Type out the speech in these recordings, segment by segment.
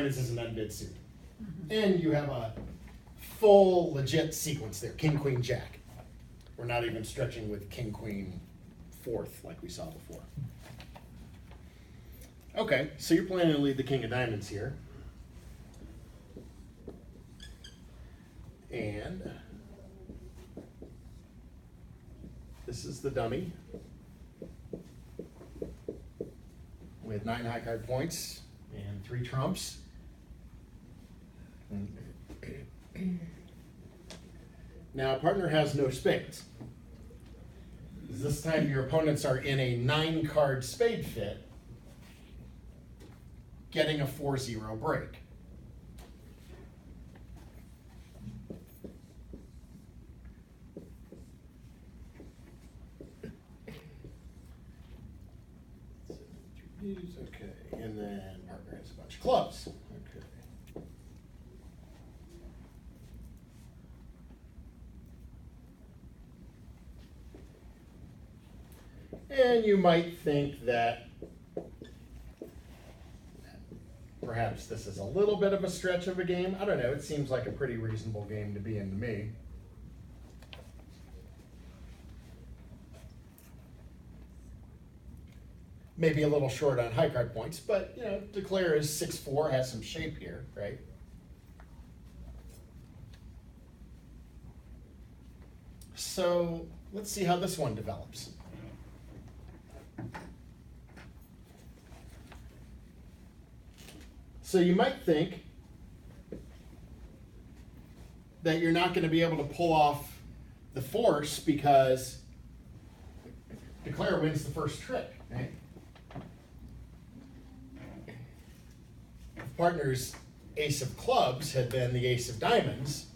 diamonds is an unbid suit. And you have a full, legit sequence there. King, queen, jack. We're not even stretching with king, queen, fourth like we saw before. Okay, so you're planning to lead the king of diamonds here. And this is the dummy with 9 high card points and 3 trumps. Now, partner has no spades. This time your opponents are in a 9-card spade fit, getting a 4-0 break. Okay, and then partner has a bunch of clubs. Okay. And you might think that perhaps this is a little bit of a stretch of a game. I don't know, it seems like a pretty reasonable game to be in to me. Maybe a little short on high card points, but you know, declare is 6-4, has some shape here, right? So let's see how this one develops. So you might think that you're not going to be able to pull off the force because declare wins the first trick, right? If partner's ace of clubs had been the ace of diamonds,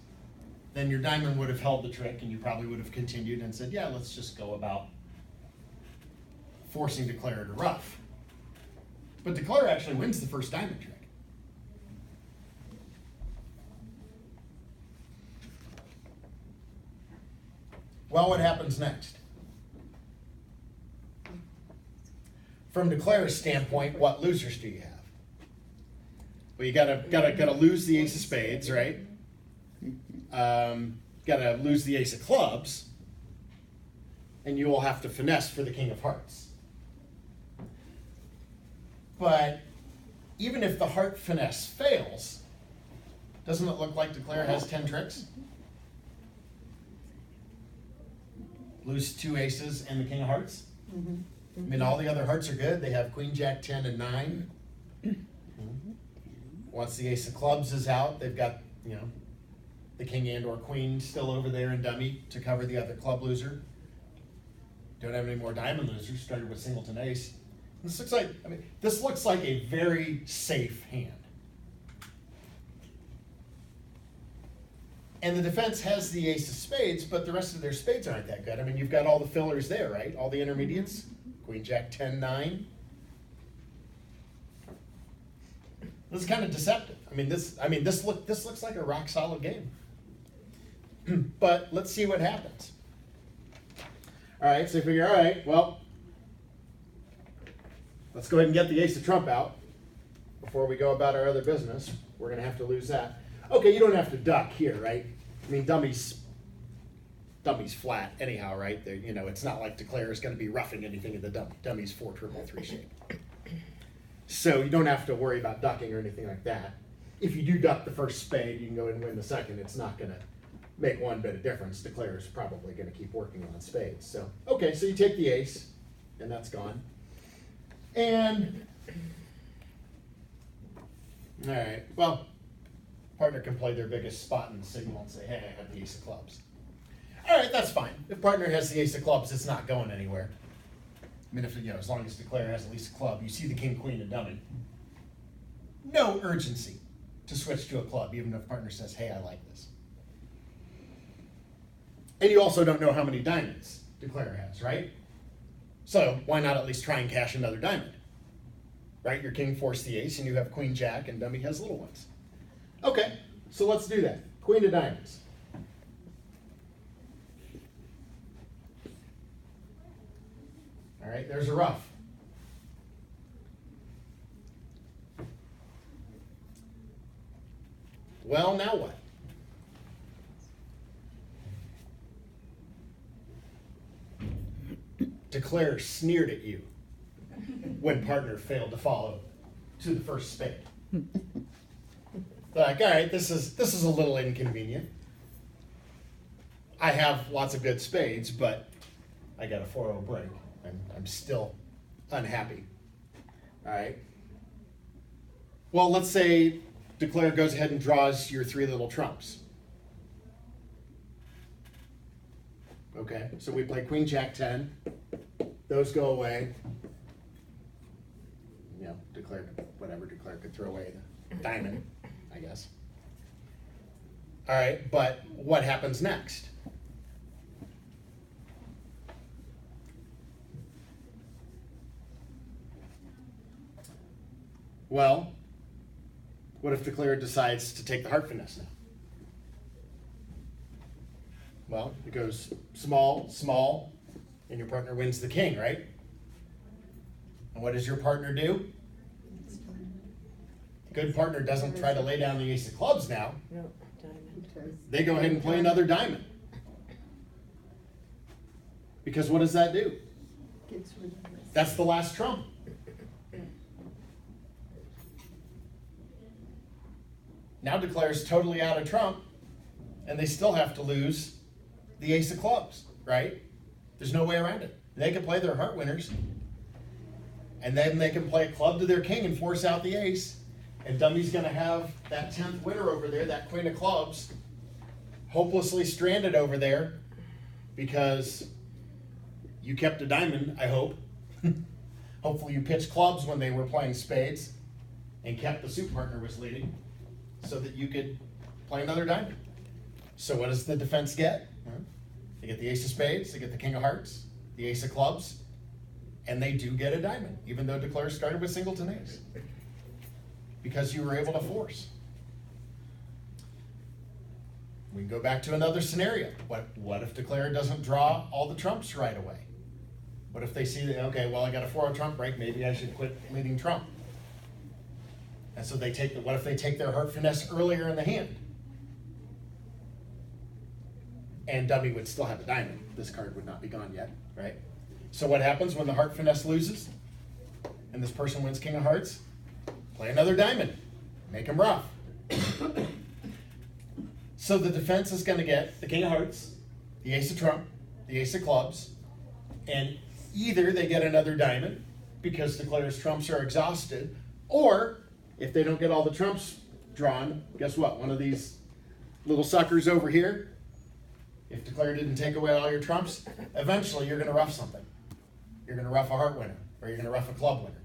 then your diamond would have held the trick and you probably would have continued and said, yeah, let's just go about forcing declare to ruff. But declare actually wins the first diamond trick. Well, what happens next? From declare's standpoint, what losers do you have? Well, you gotta lose the ace of spades, right? Gotta lose the ace of clubs, and you will have to finesse for the king of hearts. But even if the heart finesse fails, doesn't it look like declare has 10 tricks? Lose 2 aces and the king of hearts. I mean, all the other hearts are good. They have queen, jack, 10, and 9. Once the ace of clubs is out, they've got, you know, the king and or queen still over there in dummy to cover the other club loser. Don't have any more diamond losers. Started with singleton ace. This looks like, I mean, this looks like a very safe hand. And the defense has the ace of spades, but the rest of their spades aren't that good. I mean, you've got all the fillers there, right? All the intermediates. Queen, jack, 10, 9. This is kind of deceptive. This looks like a rock solid game. But let's see what happens. All right, so you figure, all right, well, let's go ahead and get the ace of trump out before we go about our other business. We're going to have to lose that. Okay, you don't have to duck here, right? I mean, dummy's flat anyhow, right? There, you know, it's not like declare is going to be roughing anything in the dummy. Dummy's 4-3-3 shape. So you don't have to worry about ducking or anything like that. If you do duck the first spade, you can go ahead and win the second. It's not going to make one bit of difference. Declare is probably going to keep working on spades. So, okay, so you take the ace, and that's gone. And, all right, well, partner can play their biggest spot in the signal and say, hey, I have the ace of clubs. All right, that's fine. If partner has the ace of clubs, it's not going anywhere. I mean, if, you know, as long as declare has at least a club, you see the king, queen, and dummy. No urgency to switch to a club, even if partner says, hey, I like this. And you also don't know how many diamonds declare has, right? So why not at least try and cash another diamond? Right? Your king forced the ace, and you have queen, jack, and dummy has little ones. Okay, so let's do that. Queen of diamonds. All right, there's a ruff. Well, now what? Declare sneered at you when partner failed to follow to the first spade. Like, all right, this is a little inconvenient. I have lots of good spades, but I got a 4-0 break. I'm still unhappy. All right. Well, let's say Declare goes ahead and draws your 3 little trumps. Okay, so we play Queen Jack 10. Those go away. You know, Declare could throw away the diamond, I guess. All right, but what happens next? Well, what if Declare decides to take the heart finesse now? Well, it goes small, small, and your partner wins the king, right? And what does your partner do? Good partner doesn't try to lay down the ace of clubs now. No, diamond. They go ahead and play another diamond. Because what does that do? That's the last trump. Now Declare's totally out of trump, and they still have to lose the ace of clubs, right? There's no way around it. They can play their heart winners, and then they can play a club to their king and force out the ace, and Dummy's going to have that 10th winner over there, that queen of clubs, hopelessly stranded over there because you kept a diamond, I hope. Hopefully you pitched clubs when they were playing spades and kept the suit partner was leading so that you could play another diamond. So what does the defense get? They get the ace of spades, they get the king of hearts, the ace of clubs, and they do get a diamond, even though Declare started with singleton ace. Because you were able to force. We can go back to another scenario. What if Declare doesn't draw all the trumps right away? What if they see that, okay, well, I got a 4-0 trump break, maybe I should quit leading trump. And so they take what if they take their heart finesse earlier in the hand? And Dummy would still have a diamond. This card would not be gone yet, right? So what happens when the heart finesse loses and this person wins king of hearts? Play another diamond. Make him rough. So the defense is going to get the king of hearts, the ace of trump, the ace of clubs, and either they get another diamond because Declare's trumps are exhausted, or if they don't get all the trumps drawn, guess what? One of these little suckers over here, if Declare didn't take away all your trumps, eventually you're going to rough something. You're going to rough a heart winner, or you're going to rough a club winner.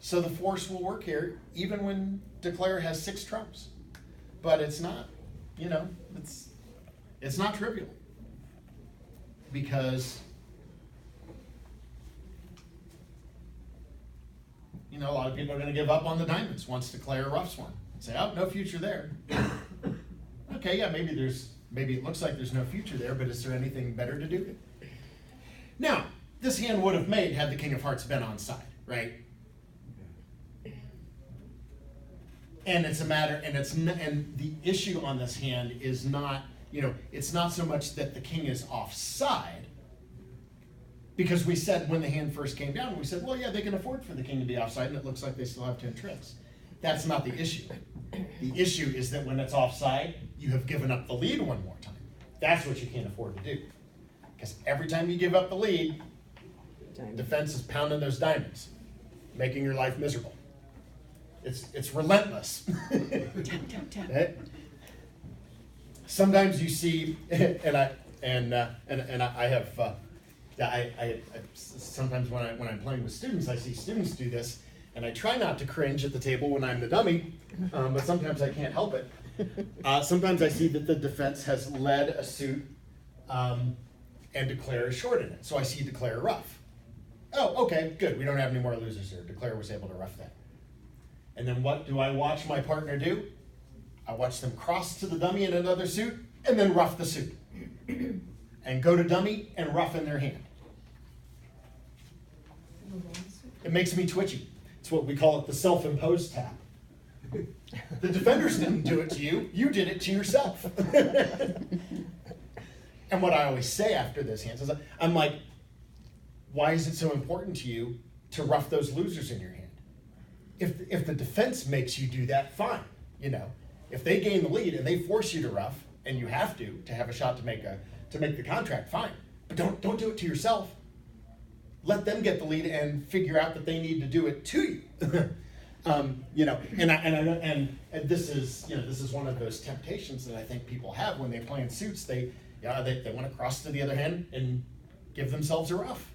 So the force will work here, even when Declare has 6 trumps. But it's not, it's not trivial. Because, a lot of people are going to give up on the diamonds once Declare roughs one. Say, oh, no future there. Okay, yeah, maybe it looks like there's no future there, but is there anything better to do? Now, this hand would have made had the king of hearts been on side, right? And it's a matter, and the issue on this hand is not, it's not so much that the king is offside, because we said when the hand first came down, we said, well, yeah, they can afford for the king to be offside, and it looks like they still have 10 tricks. That's not the issue. The issue is that when it's offside, you have given up the lead one more time. That's what you can't afford to do. Because every time you give up the lead, defense is pounding those diamonds, making your life miserable. It's relentless. Right? Sometimes you see, and I have sometimes when I'm playing with students, I see students do this, and I try not to cringe at the table when I'm the dummy, but sometimes I can't help it. Sometimes I see that the defense has led a suit, and Declare is short in it, so I see Declare rough. Oh, okay, good. We don't have any more losers here. Declare was able to rough that. And then what do I watch my partner do? I watch them cross to the dummy in another suit and then rough the suit. And go to dummy and rough in their hand. It makes me twitchy. It's what we call it the self-imposed tap. The defenders didn't do it to you, you did it to yourself. And what I always say after this, Hans, is I'm like, why is it so important to you to rough those losers in your hand? If the defense makes you do that, fine. You know, if they gain the lead and they force you to rough, and you have to have a shot to make the contract, fine. But don't do it to yourself. Let them get the lead and figure out that they need to do it to you. You know, and this is one of those temptations that I think people have when they play in suits. They want to cross to the other hand and give themselves a rough.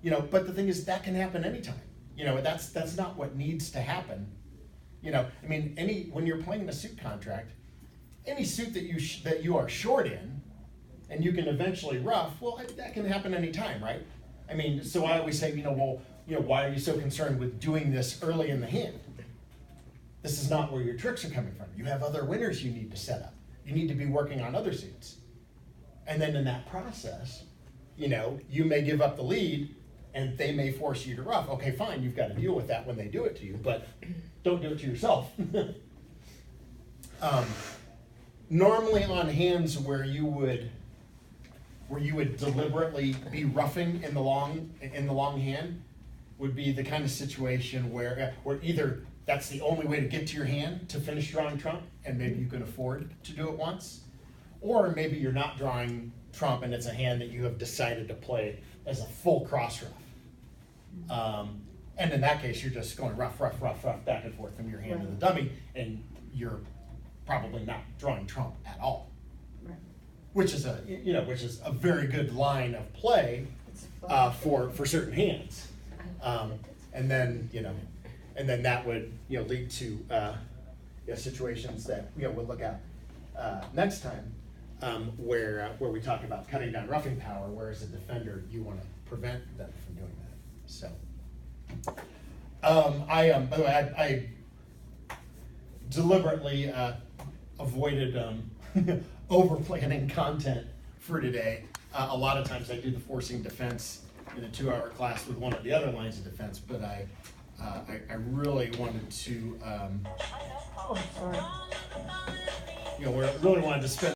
You know, but the thing is that can happen anytime. You know, that's not what needs to happen. You know, I mean, when you're playing a suit contract, any suit that you are short in, and you can eventually rough, well, that can happen anytime, right? I mean, so I always say, why are you so concerned with doing this early in the hand? This is not where your tricks are coming from. You have other winners you need to set up. You need to be working on other suits. And then in that process, you may give up the lead and they may force you to rough. Okay, fine, you've got to deal with that when they do it to you, but don't do it to yourself. Normally on hands where you would deliberately be roughing in the long hand would be the kind of situation where either that's the only way to get to your hand to finish drawing trump, and maybe you can afford to do it once, or maybe you're not drawing trump and it's a hand that you have decided to play as a full cross rough. And in that case, you're just going rough, back and forth from your hand to the dummy, and you're probably not drawing trump at all. Right. Which is a very good line of play for certain hands. And then that would lead to situations that we'll look at next time, where we talk about cutting down roughing power, where as a defender you want to prevent them from doing that. So by the way, I deliberately avoided over planning content for today. A lot of times I do the forcing defense in a 2-hour class with one of the other lines of defense, but I really wanted to Oh, sorry. we really wanted to spend